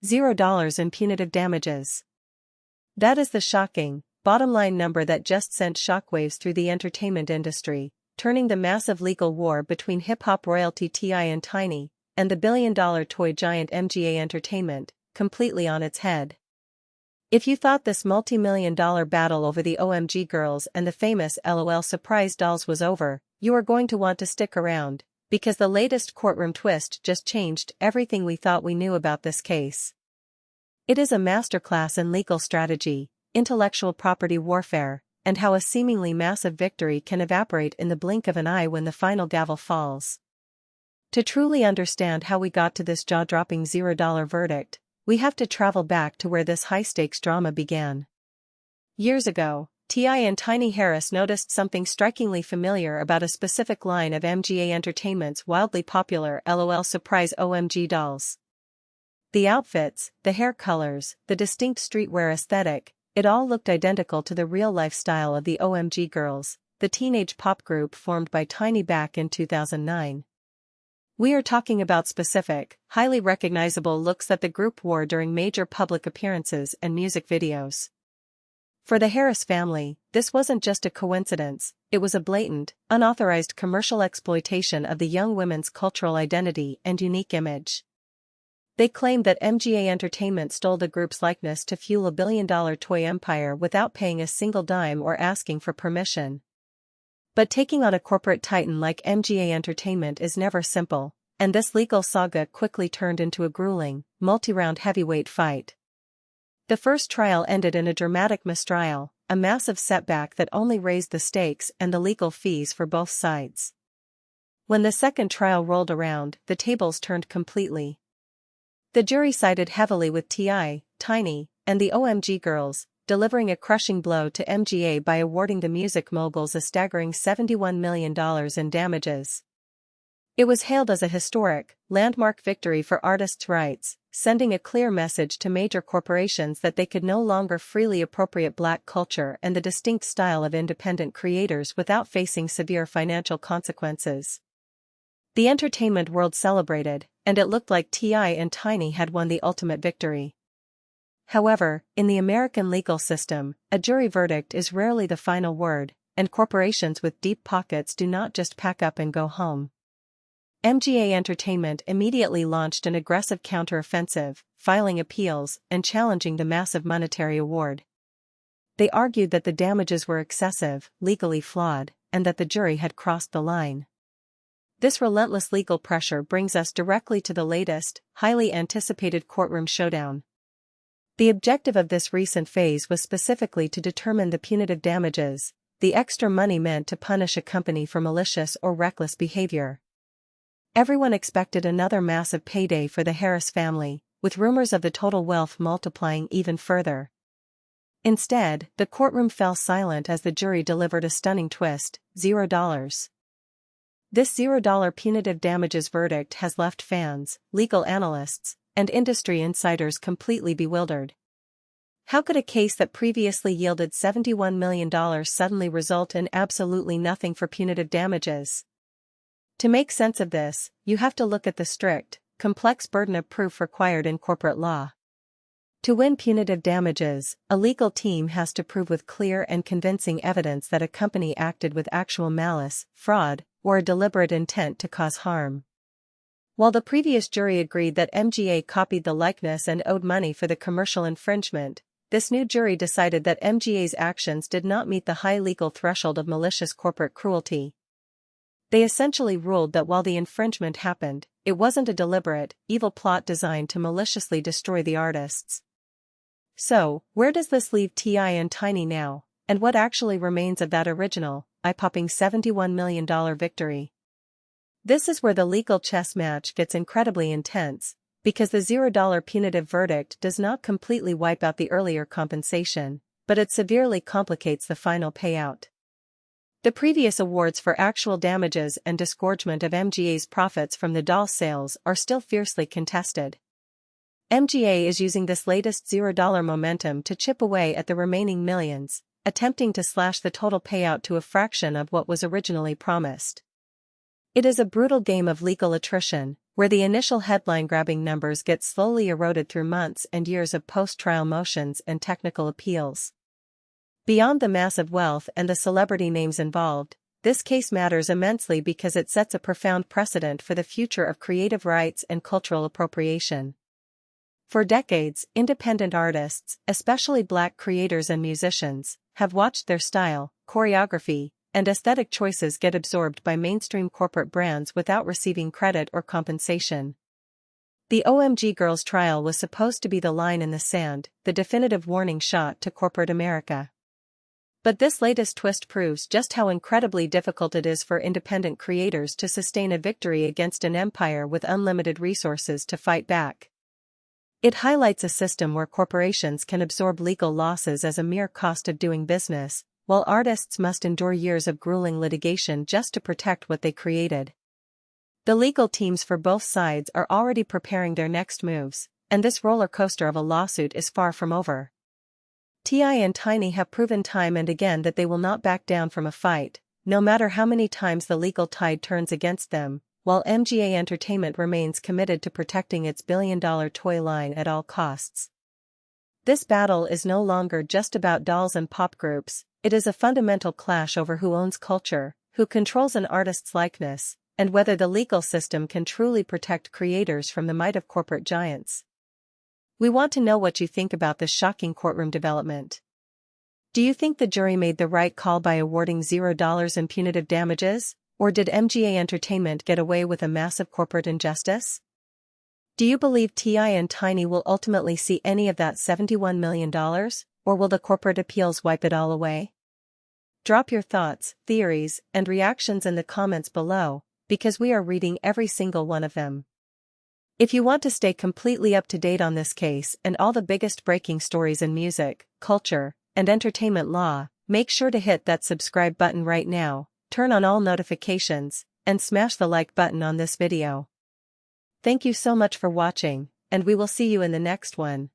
$0 in punitive damages. That is the shocking, bottom-line number that just sent shockwaves through the entertainment industry, turning the massive legal war between hip-hop royalty T.I. and Tiny, and the billion-dollar toy giant MGA Entertainment, completely on its head. If you thought this multi-million-dollar battle over the Omg Girlz and the famous LOL surprise dolls was over, you are going to want to stick around, because the latest courtroom twist just changed everything we thought we knew about this case. It is a masterclass in legal strategy, intellectual property warfare, and how a seemingly massive victory can evaporate in the blink of an eye when the final gavel falls. To truly understand how we got to this jaw-dropping $0 verdict, we have to travel back to where this high-stakes drama began. Years ago, T.I. and Tiny Harris noticed something strikingly familiar about a specific line of MGA Entertainment's wildly popular LOL surprise OMG dolls. The outfits, the hair colors, the distinct streetwear aesthetic, it all looked identical to the real-life style of the Omg Girlz, the teenage pop group formed by Tiny back in 2009. We are talking about specific, highly recognizable looks that the group wore during major public appearances and music videos. For the Harris family, this wasn't just a coincidence, it was a blatant, unauthorized commercial exploitation of the young women's cultural identity and unique image. They claimed that MGA Entertainment stole the group's likeness to fuel a billion-dollar toy empire without paying a single dime or asking for permission. But taking on a corporate titan like MGA Entertainment is never simple, and this legal saga quickly turned into a grueling, multi-round heavyweight fight. The first trial ended in a dramatic mistrial, a massive setback that only raised the stakes and the legal fees for both sides. When the second trial rolled around, the tables turned completely. The jury sided heavily with T.I., Tiny, and the Omg Girlz, delivering a crushing blow to MGA by awarding the music moguls a staggering $71 million in damages. It was hailed as a historic, landmark victory for artists' rights, sending a clear message to major corporations that they could no longer freely appropriate Black culture and the distinct style of independent creators without facing severe financial consequences. The entertainment world celebrated, and it looked like T.I. and Tiny had won the ultimate victory. However, in the American legal system, a jury verdict is rarely the final word, and corporations with deep pockets do not just pack up and go home. MGA Entertainment immediately launched an aggressive counter-offensive, filing appeals and challenging the massive monetary award. They argued that the damages were excessive, legally flawed, and that the jury had crossed the line. This relentless legal pressure brings us directly to the latest, highly anticipated courtroom showdown. The objective of this recent phase was specifically to determine the punitive damages, the extra money meant to punish a company for malicious or reckless behavior. Everyone expected another massive payday for the Harris family, with rumors of the total wealth multiplying even further. Instead, the courtroom fell silent as the jury delivered a stunning twist: $0. This $0 punitive damages verdict has left fans, legal analysts, and industry insiders completely bewildered. How could a case that previously yielded $71 million suddenly result in absolutely nothing for punitive damages? To make sense of this, you have to look at the strict, complex burden of proof required in corporate law. To win punitive damages, a legal team has to prove with clear and convincing evidence that a company acted with actual malice, fraud, or a deliberate intent to cause harm. While the previous jury agreed that MGA copied the likeness and owed money for the commercial infringement, this new jury decided that MGA's actions did not meet the high legal threshold of malicious corporate cruelty. They essentially ruled that while the infringement happened, it wasn't a deliberate, evil plot designed to maliciously destroy the artists. So, where does this leave T.I. and Tiny now, and what actually remains of that original, eye-popping $71 million victory? This is where the legal chess match gets incredibly intense, because the $0 punitive verdict does not completely wipe out the earlier compensation, but it severely complicates the final payout. The previous awards for actual damages and disgorgement of MGA's profits from the doll sales are still fiercely contested. MGA is using this latest $0 momentum to chip away at the remaining millions, attempting to slash the total payout to a fraction of what was originally promised. It is a brutal game of legal attrition, where the initial headline-grabbing numbers get slowly eroded through months and years of post-trial motions and technical appeals. Beyond the massive wealth and the celebrity names involved, this case matters immensely because it sets a profound precedent for the future of creative rights and cultural appropriation. For decades, independent artists, especially Black creators and musicians, have watched their style, choreography, and aesthetic choices get absorbed by mainstream corporate brands without receiving credit or compensation. The Omg Girlz trial was supposed to be the line in the sand, the definitive warning shot to corporate America. But this latest twist proves just how incredibly difficult it is for independent creators to sustain a victory against an empire with unlimited resources to fight back. It highlights a system where corporations can absorb legal losses as a mere cost of doing business, while artists must endure years of grueling litigation just to protect what they created. The legal teams for both sides are already preparing their next moves, and this roller coaster of a lawsuit is far from over. T.I. and Tiny have proven time and again that they will not back down from a fight, no matter how many times the legal tide turns against them, while MGA Entertainment remains committed to protecting its billion-dollar toy line at all costs. This battle is no longer just about dolls and pop groups, it is a fundamental clash over who owns culture, who controls an artist's likeness, and whether the legal system can truly protect creators from the might of corporate giants. We want to know what you think about this shocking courtroom development. Do you think the jury made the right call by awarding $0 in punitive damages, or did MGA Entertainment get away with a massive corporate injustice? Do you believe T.I. and Tiny will ultimately see any of that $71 million, or will the corporate appeals wipe it all away? Drop your thoughts, theories, and reactions in the comments below, because we are reading every single one of them. If you want to stay completely up to date on this case and all the biggest breaking stories in music, culture, and entertainment law, make sure to hit that subscribe button right now, turn on all notifications, and smash the like button on this video. Thank you so much for watching, and we will see you in the next one.